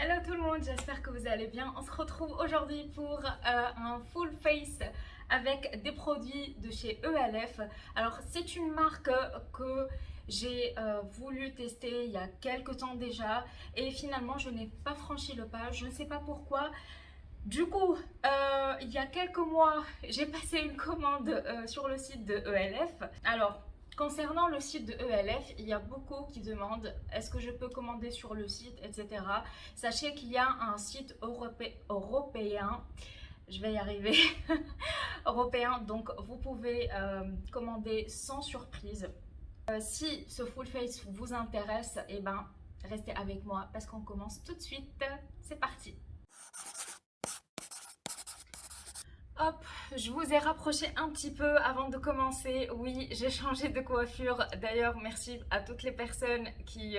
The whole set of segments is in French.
Hello tout le monde, j'espère que vous allez bien. On se retrouve aujourd'hui pour un full face avec des produits de chez ELF. Alors c'est une marque que j'ai voulu tester il y a quelques temps déjà et finalement je n'ai pas franchi le pas, je ne sais pas pourquoi. Du coup, il y a quelques mois, j'ai passé une commande sur le site de ELF. Alors, concernant le site de ELF, il y a beaucoup qui demandent est-ce que je peux commander sur le site, etc. Sachez qu'il y a un site européen, je vais y arriver, européen, donc vous pouvez commander sans surprise. Si ce full face vous intéresse, eh ben, restez avec moi parce qu'on commence tout de suite. C'est parti! Hop, je vous ai rapproché un petit peu avant de commencer. Oui, j'ai changé de coiffure. D'ailleurs, merci à toutes les personnes qui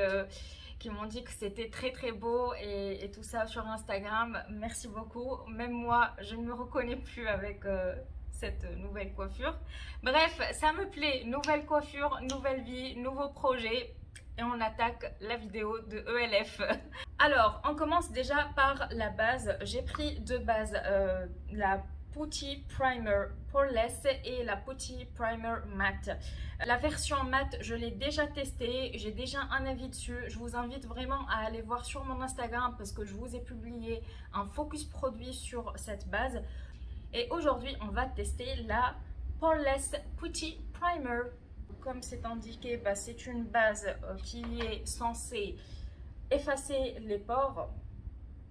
m'ont dit que c'était très très beau et tout ça sur Instagram. Merci beaucoup. Même moi, je ne me reconnais plus avec cette nouvelle coiffure. Bref, ça me plaît. Nouvelle coiffure, nouvelle vie, nouveau projet. Et on attaque la vidéo de ELF. Alors, on commence déjà par la base. J'ai pris deux bases. La Putty Primer Poreless et la Putty Primer Matte. La version matte, je l'ai déjà testée, j'ai déjà un avis dessus. Je vous invite vraiment à aller voir sur mon Instagram parce que je vous ai publié un focus produit sur cette base. Et aujourd'hui, on va tester la Poreless Putty Primer. Comme c'est indiqué, c'est une base qui est censée effacer les pores.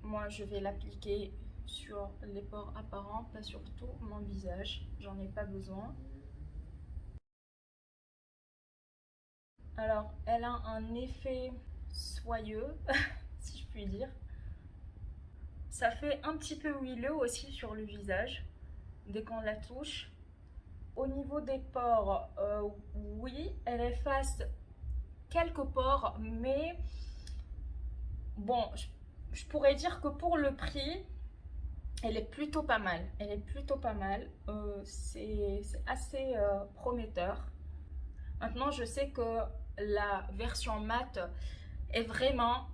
Moi, je vais l'appliquer sur les pores apparents, pas sur tout mon visage, j'en ai pas besoin. Alors, elle a un effet soyeux, si je puis dire. Ça fait un petit peu huileux aussi sur le visage, dès qu'on la touche. Au niveau des pores, oui, elle efface quelques pores, mais bon, je pourrais dire que pour le prix, elle est plutôt pas mal. Elle est plutôt pas mal. C'est assez prometteur. Maintenant, je sais que la version matte est vraiment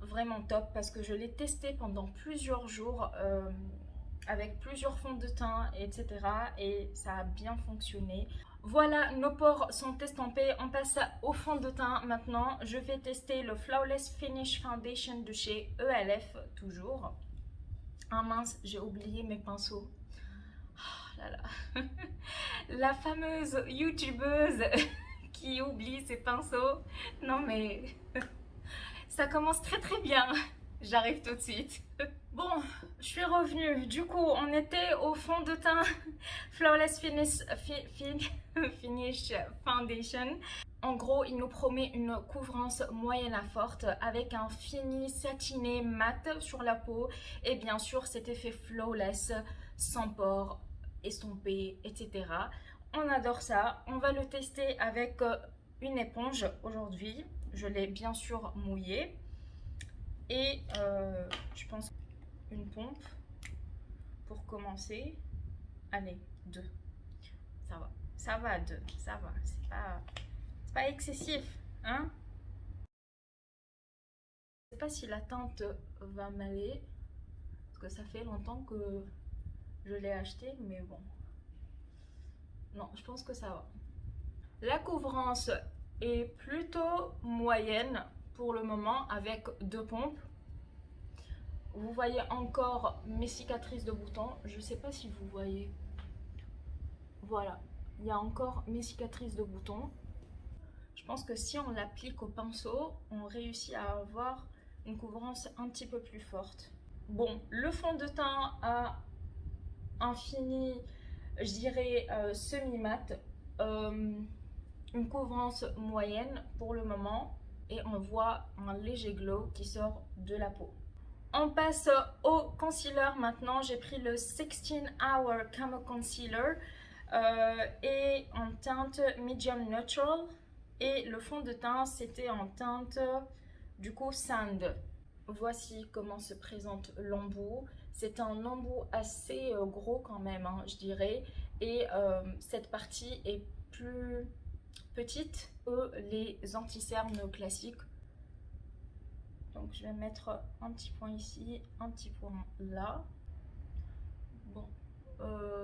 top parce que je l'ai testée pendant plusieurs jours avec plusieurs fonds de teint, etc. Et ça a bien fonctionné. Voilà, nos pores sont estampés. On passe au fond de teint maintenant. Je vais tester le Flawless Finish Foundation de chez ELF, toujours. Ah mince, j'ai oublié mes pinceaux. Oh là là. La fameuse youtubeuse qui oublie ses pinceaux. Non mais ça commence très bien. J'arrive tout de suite. Bon, je suis revenue. Du coup, on était au fond de teint Flawless Finish Foundation. En gros, il nous promet une couvrance moyenne à forte avec un fini satiné mat sur la peau et bien sûr cet effet flawless, sans pores, estompé, etc. On adore ça. On va le tester avec une éponge aujourd'hui. Je l'ai bien sûr mouillée et je pense une pompe pour commencer. Allez, deux. Ça va deux. Ça va. C'est pas excessif, hein? Je sais pas si la teinte va m'aller parce que ça fait longtemps que je l'ai acheté, mais bon. Non, je pense que ça va. La couvrance est plutôt moyenne pour le moment avec deux pompes. Vous voyez encore mes cicatrices de boutons. Je sais pas si vous voyez. Voilà, il y a encore mes cicatrices de boutons. Je pense que si on l'applique au pinceau, on réussit à avoir une couvrance un petit peu plus forte. Bon, le fond de teint a un fini, je dirais, semi-mat. Une couvrance moyenne pour le moment. Et on voit un léger glow qui sort de la peau. On passe au concealer maintenant. J'ai pris le 16 Hour Camo Concealer et en teinte Medium Neutral. Et le fond de teint, c'était en teinte du coup Sand. Voici comment se présente l'embout. C'est un embout assez gros quand même, hein, je dirais. Et cette partie est plus petite que les anti-cernes classiques. Donc je vais mettre un petit point ici, un petit point là. Bon,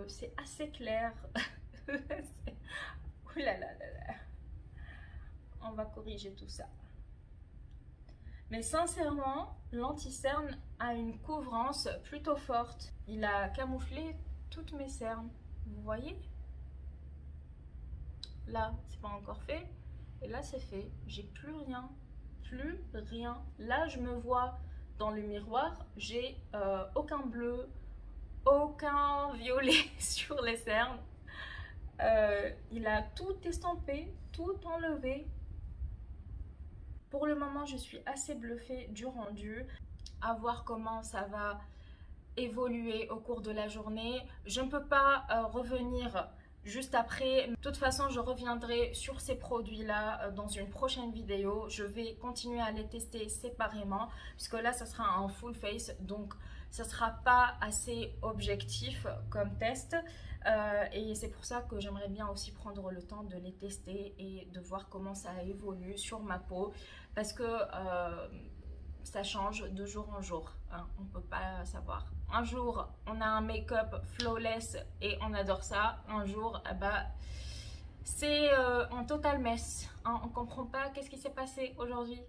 c'est assez clair. Ouh là là là là. On va corriger tout ça. Mais sincèrement, l'anti-cerne a une couvrance plutôt forte. Il a camouflé toutes mes cernes. Vous voyez? Là, c'est pas encore fait. Et là, c'est fait. J'ai plus rien. Plus rien. Là, je me vois dans le miroir. J'ai aucun bleu, aucun violet sur les cernes. Il a tout estampé, tout enlevé. Pour le moment, je suis assez bluffée du rendu. À voir comment ça va évoluer au cours de la journée. Je ne peux pas revenir juste après. De toute façon, je reviendrai sur ces produits-là dans une prochaine vidéo. Je vais continuer à les tester séparément, puisque là, ça sera un full face. Donc, ça ne sera pas assez objectif comme test. Et c'est pour ça que j'aimerais bien aussi prendre le temps de les tester et de voir comment ça évolue sur ma peau. Parce que ça change de jour en jour, hein, on ne peut pas savoir. Un jour, on a un make-up flawless et on adore ça. Un jour, c'est un total mess. Hein, on ne comprend pas qu'est-ce qui s'est passé aujourd'hui.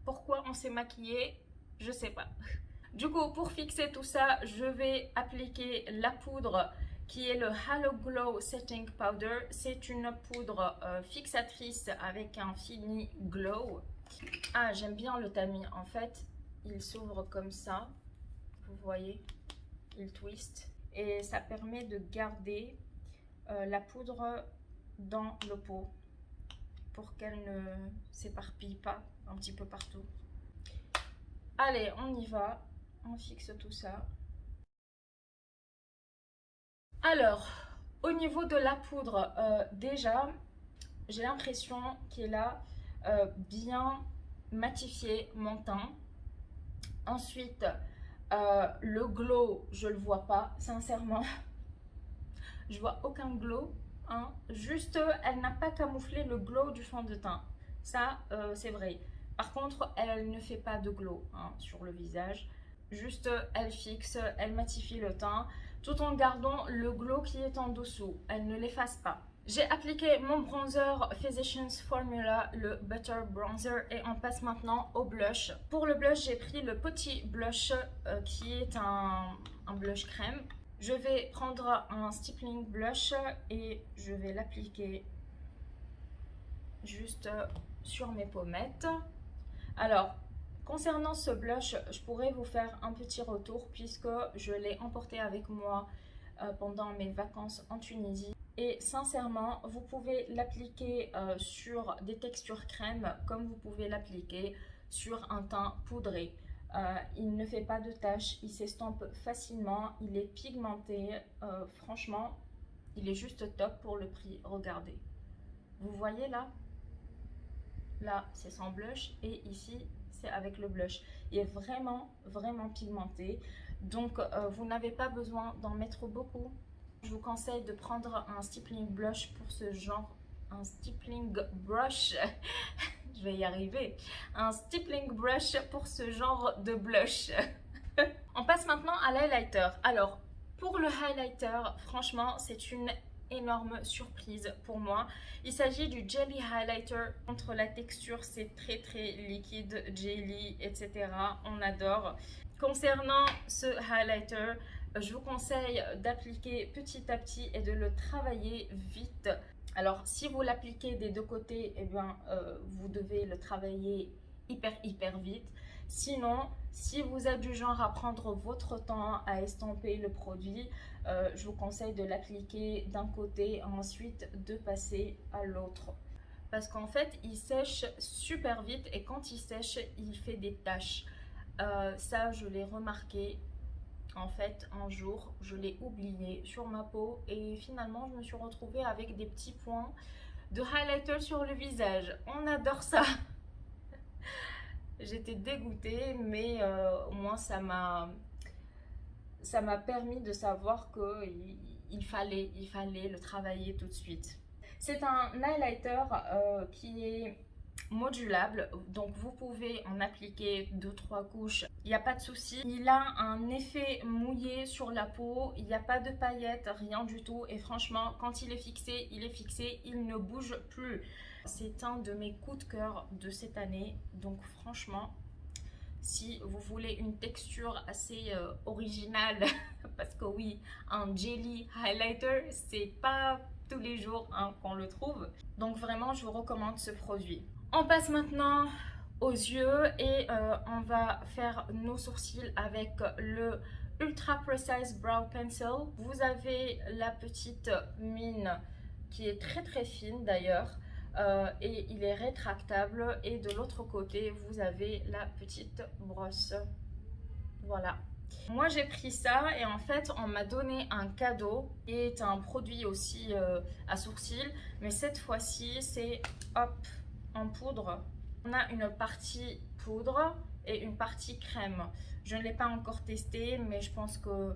Pourquoi on s'est maquillé, je ne sais pas. Du coup, pour fixer tout ça, je vais appliquer la poudre qui est le Halo Glow Setting Powder. C'est une poudre fixatrice avec un fini glow. Ah, j'aime bien le tamis. En fait, il s'ouvre comme ça. Vous voyez, il twist. Et ça permet de garder la poudre dans le pot pour qu'elle ne s'éparpille pas un petit peu partout. Allez, on y va. On fixe tout ça. Alors, au niveau de la poudre, déjà, j'ai l'impression qu'elle a bien matifié mon teint. Ensuite, le glow, je le vois pas, sincèrement. Je vois aucun glow. Hein. Juste, elle n'a pas camouflé le glow du fond de teint. Ça, c'est vrai. Par contre, elle ne fait pas de glow hein, sur le visage. Juste, elle fixe, elle matifie le teint, tout en gardant le glow qui est en dessous. Elle ne l'efface pas. J'ai appliqué mon bronzer Physicians Formula, le Butter Bronzer, et on passe maintenant au blush. Pour le blush, j'ai pris le petit blush qui est un blush crème. Je vais prendre un stippling blush et je vais l'appliquer juste sur mes pommettes. Alors, concernant ce blush, je pourrais vous faire un petit retour puisque je l'ai emporté avec moi pendant mes vacances en Tunisie. Et sincèrement, vous pouvez l'appliquer sur des textures crème comme vous pouvez l'appliquer sur un teint poudré. Il ne fait pas de taches, il s'estompe facilement, il est pigmenté. Franchement, il est juste top pour le prix. Regardez. Vous voyez là? Là, c'est sans blush et ici, c'est avec le blush. Il est vraiment, vraiment pigmenté. Donc, vous n'avez pas besoin d'en mettre beaucoup. Je vous conseille de prendre un stippling blush pour ce genre. Un stippling brush. Je vais y arriver. Un stippling brush pour ce genre de blush. On passe maintenant à l'highlighter. Alors, pour le highlighter, franchement, c'est une énorme surprise pour moi. Il s'agit du Jelly Highlighter. Contre la texture, c'est très très liquide, jelly, etc. On adore. Concernant ce highlighter, je vous conseille d'appliquer petit à petit et de le travailler vite. Alors, si vous l'appliquez des deux côtés, eh bien, vous devez le travailler hyper vite. Sinon, si vous êtes du genre à prendre votre temps à estomper le produit, je vous conseille de l'appliquer d'un côté et ensuite de passer à l'autre. Parce qu'en fait, il sèche super vite et quand il sèche, il fait des taches. Ça, je l'ai remarqué. En fait, un jour, je l'ai oublié sur ma peau et finalement, je me suis retrouvée avec des petits points de highlighter sur le visage. On adore ça. J'étais dégoûtée, mais au moins ça m'a permis de savoir qu'il fallait le travailler tout de suite. C'est un highlighter qui est modulable, donc vous pouvez en appliquer 2-3 couches, il n'y a pas de souci. Il a un effet mouillé sur la peau, il n'y a pas de paillettes, rien du tout, et franchement quand il est fixé, il ne bouge plus. C'est un de mes coups de cœur de cette année, donc franchement si vous voulez une texture assez originale, parce que oui, un jelly highlighter, c'est pas tous les jours hein, qu'on le trouve. Donc vraiment, je vous recommande ce produit. On passe maintenant aux yeux et on va faire nos sourcils avec le Ultra Precise Brow Pencil. Vous avez la petite mine qui est très fine d'ailleurs. Et il est rétractable et de l'autre côté vous avez la petite brosse. Voilà, moi j'ai pris ça et en fait on m'a donné un cadeau qui est un produit aussi à sourcils, mais cette fois-ci c'est hop en poudre. On a une partie poudre et une partie crème. Je ne l'ai pas encore testé, mais je pense que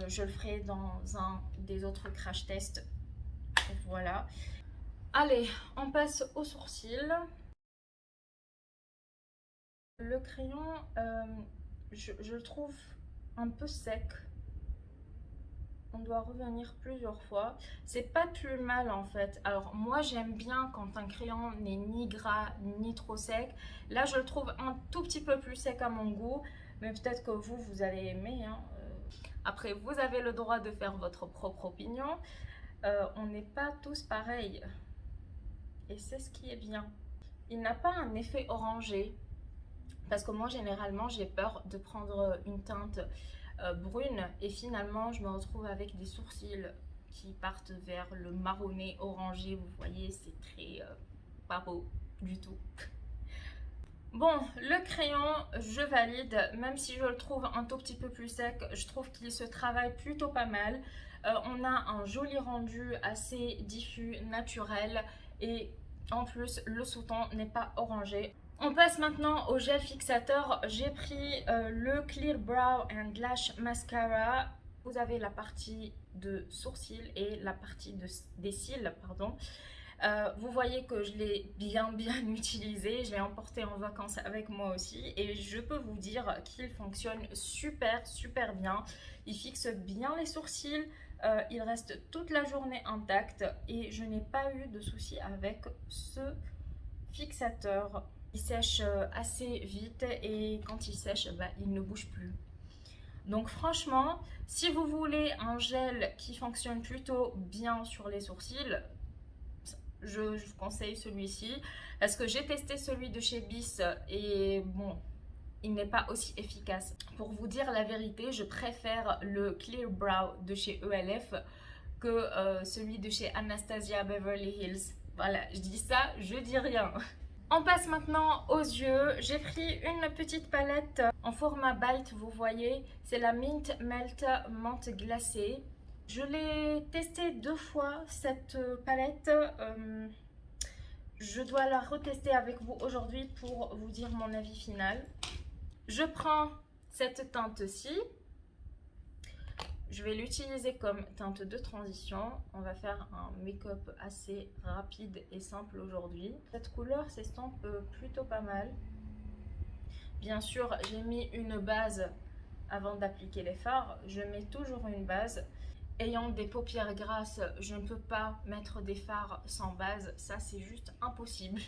je le ferai dans un des autres crash tests. Voilà. Allez, on passe aux sourcils. Le crayon, je le trouve un peu sec. On doit revenir plusieurs fois. C'est pas plus mal en fait. Alors moi j'aime bien quand un crayon n'est ni gras ni trop sec. Là je le trouve un tout petit peu plus sec à mon goût. Mais peut-être que vous allez aimer. Hein. Après, vous avez le droit de faire votre propre opinion. On n'est pas tous pareils. Et c'est ce qui est bien. Il n'a pas un effet orangé. Parce que moi, généralement, j'ai peur de prendre une teinte brune. Et finalement, je me retrouve avec des sourcils qui partent vers le marronné orangé. Vous voyez, c'est très pas beau du tout. Bon, le crayon, je valide. Même si je le trouve un tout petit peu plus sec, je trouve qu'il se travaille plutôt pas mal. On a un joli rendu assez diffus, naturel. Et en plus, le sous-ton n'est pas orangé. On passe maintenant au gel fixateur. J'ai pris le Clear Brow and Lash Mascara. Vous avez la partie de sourcils et la partie des cils, pardon. Vous voyez que je l'ai bien utilisé. Je l'ai emporté en vacances avec moi aussi. Et je peux vous dire qu'il fonctionne super bien. Il fixe bien les sourcils. Il reste toute la journée intact. Et je n'ai pas eu de soucis avec ce fixateur. Il sèche assez vite et quand il sèche, bah, il ne bouge plus. Donc franchement, si vous voulez un gel qui fonctionne plutôt bien sur les sourcils, je vous conseille celui-ci. Parce que j'ai testé celui de chez Bis et bon, il n'est pas aussi efficace. Pour vous dire la vérité, je préfère le Clear Brow de chez ELF que celui de chez Anastasia Beverly Hills. Voilà, je dis ça, je dis rien. On passe maintenant aux yeux. J'ai pris une petite palette en format bite, vous voyez. C'est la Mint Melt menthe glacée. Je l'ai testée 2 fois, cette palette. Je dois la retester avec vous aujourd'hui pour vous dire mon avis final. Je prends cette teinte-ci. Je vais l'utiliser comme teinte de transition. On va faire un make-up assez rapide et simple aujourd'hui. Cette couleur s'estompe plutôt pas mal. Bien sûr, j'ai mis une base avant d'appliquer les fards. Je mets toujours une base. Ayant des paupières grasses, je ne peux pas mettre des fards sans base. Ça, c'est juste impossible.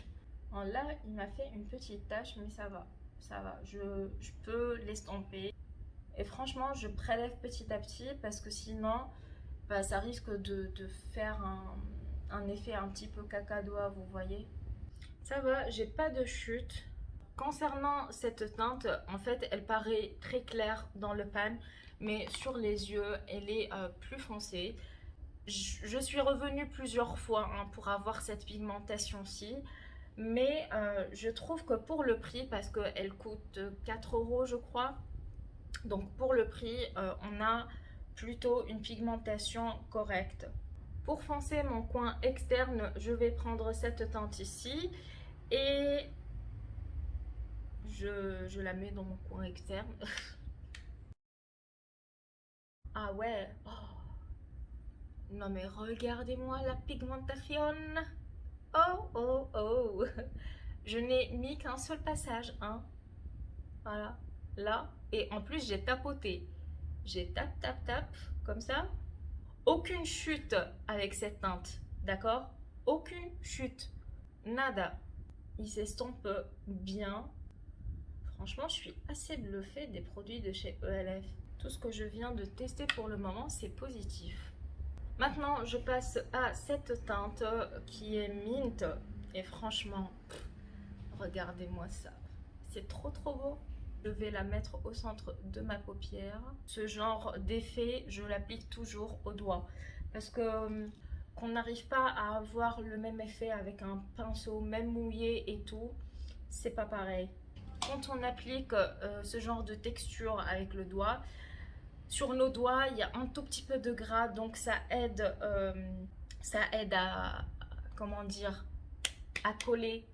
Bon, là, il m'a fait une petite tache, mais ça va. Ça va. Je peux l'estomper. Et franchement, je prélève petit à petit parce que sinon, bah, ça risque de faire un effet un petit peu cacadois, vous voyez. Ça va, j'ai pas de chute. Concernant cette teinte, en fait, elle paraît très claire dans le pan, mais sur les yeux, elle est plus foncée. Je suis revenue plusieurs fois hein, pour avoir cette pigmentation-ci. Mais je trouve que pour le prix, parce qu'elle coûte 4 € je crois, donc pour le prix, on a plutôt une pigmentation correcte. Pour foncer mon coin externe, je vais prendre cette teinte ici et je la mets dans mon coin externe. Ah ouais, oh. Non mais regardez-moi la pigmentation. Oh. Je n'ai mis qu'un seul passage, hein. Voilà, là. Et en plus, j'ai tapoté. J'ai tap, comme ça. Aucune chute avec cette teinte, d'accord? Aucune chute. Nada. Il s'estompe bien. Franchement, je suis assez bluffée des produits de chez ELF. Tout ce que je viens de tester pour le moment, c'est positif. Maintenant, je passe à cette teinte qui est mint. Et franchement, regardez-moi ça. C'est trop beau. Je vais la mettre au centre de ma paupière. Ce genre d'effet, je l'applique toujours au doigt. Parce que qu'on n'arrive pas à avoir le même effet avec un pinceau, même mouillé et tout, c'est pas pareil. Quand on applique ce genre de texture avec le doigt, sur nos doigts, il y a un tout petit peu de gras, donc ça aide à, comment dire, à coller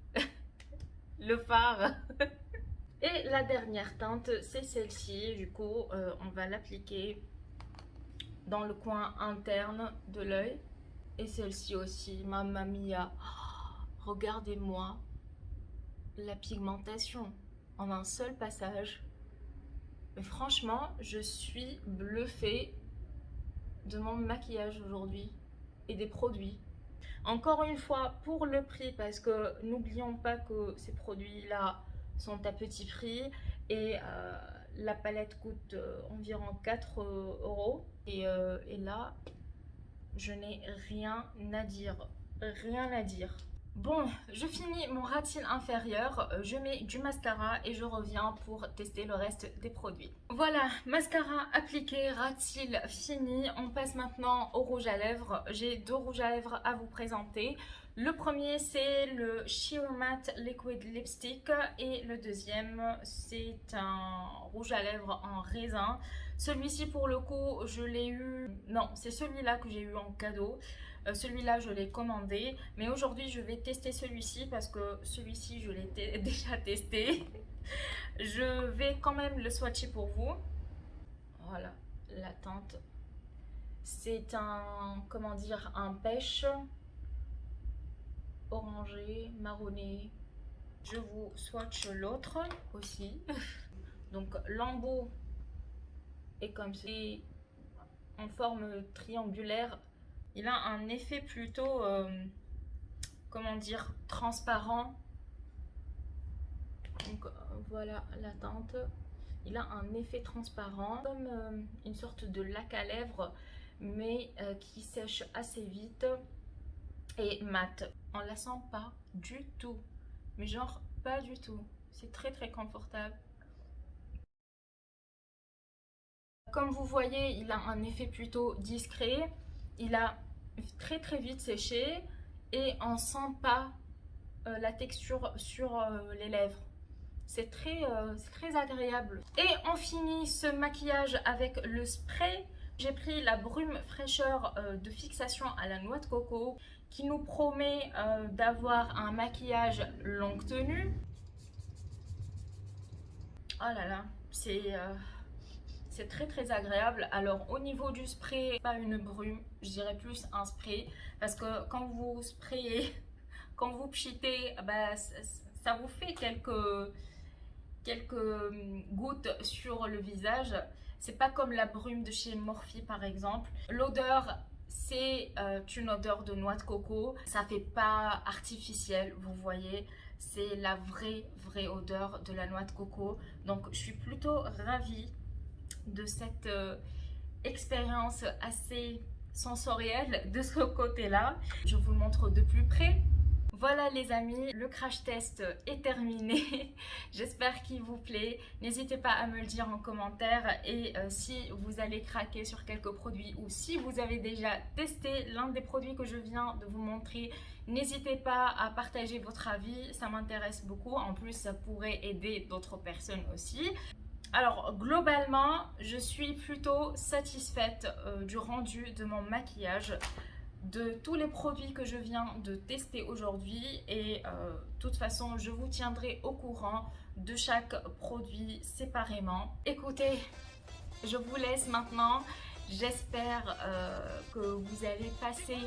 le fard. Et la dernière teinte, c'est celle-ci. Du coup, on va l'appliquer dans le coin interne de l'œil. Et celle-ci aussi, Mamma Mia. Oh, regardez-moi la pigmentation en un seul passage. Mais franchement, je suis bluffée de mon maquillage aujourd'hui et des produits. Encore une fois, pour le prix, parce que n'oublions pas que ces produits-là sont à petit prix et la palette coûte environ 4 euros. Et là, je n'ai rien à dire. Rien à dire. Bon, je finis mon ras-de-cils inférieur, je mets du mascara et je reviens pour tester le reste des produits. Voilà, mascara appliqué, ras-de-cils fini. On passe maintenant au rouge à lèvres. J'ai 2 rouges à lèvres à vous présenter. Le premier, c'est le Sheer Matte Liquid Lipstick et le deuxième, c'est un rouge à lèvres en raisin. Celui-ci, pour le coup, je l'ai eu... Non, c'est celui-là que j'ai eu en cadeau. Celui-là, je l'ai commandé. Mais aujourd'hui, je vais tester celui-ci parce que celui-ci, je l'ai déjà testé. Je vais quand même le swatcher pour vous. Voilà, la teinte. C'est un, comment dire, un pêche orangé, marronné. Je vous swatch l'autre aussi. Donc l'embout est comme ceci, en forme triangulaire. Il a un effet plutôt, comment dire, transparent. Donc voilà la teinte. Il a un effet transparent, comme une sorte de lac à lèvres, mais qui sèche assez vite et mat. On la sent pas du tout, mais genre pas du tout. C'est très confortable. Comme vous voyez, il a un effet plutôt discret. Il a très vite séché et on sent pas la texture sur les lèvres. C'est très agréable. Et on finit ce maquillage avec le spray. J'ai pris la brume fraîcheur de fixation à la noix de coco qui nous promet d'avoir un maquillage longue tenue. Oh là là, c'est très agréable. Alors au niveau du spray, pas une brume, je dirais plus un spray. Parce que quand vous sprayez, quand vous pchitez, bah, ça vous fait quelques gouttes sur le visage. C'est pas comme la brume de chez Morphe par exemple. L'odeur, c'est une odeur de noix de coco. Ça fait pas artificiel, vous voyez. C'est la vraie odeur de la noix de coco. Donc je suis plutôt ravie de cette expérience assez sensorielle de ce côté-là. Je vous le montre de plus près. Voilà les amis, le crash test est terminé. J'espère qu'il vous plaît. N'hésitez pas à me le dire en commentaire et si vous allez craquer sur quelques produits ou si vous avez déjà testé l'un des produits que je viens de vous montrer, n'hésitez pas à partager votre avis, ça m'intéresse beaucoup. En plus, ça pourrait aider d'autres personnes aussi. Alors globalement, je suis plutôt satisfaite du rendu de mon maquillage, de tous les produits que je viens de tester aujourd'hui et de toute façon je vous tiendrai au courant de chaque produit séparément. Écoutez, je vous laisse maintenant. J'espère que vous allez passer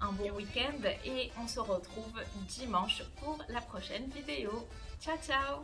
un bon week-end et on se retrouve dimanche pour la prochaine vidéo. Ciao ciao!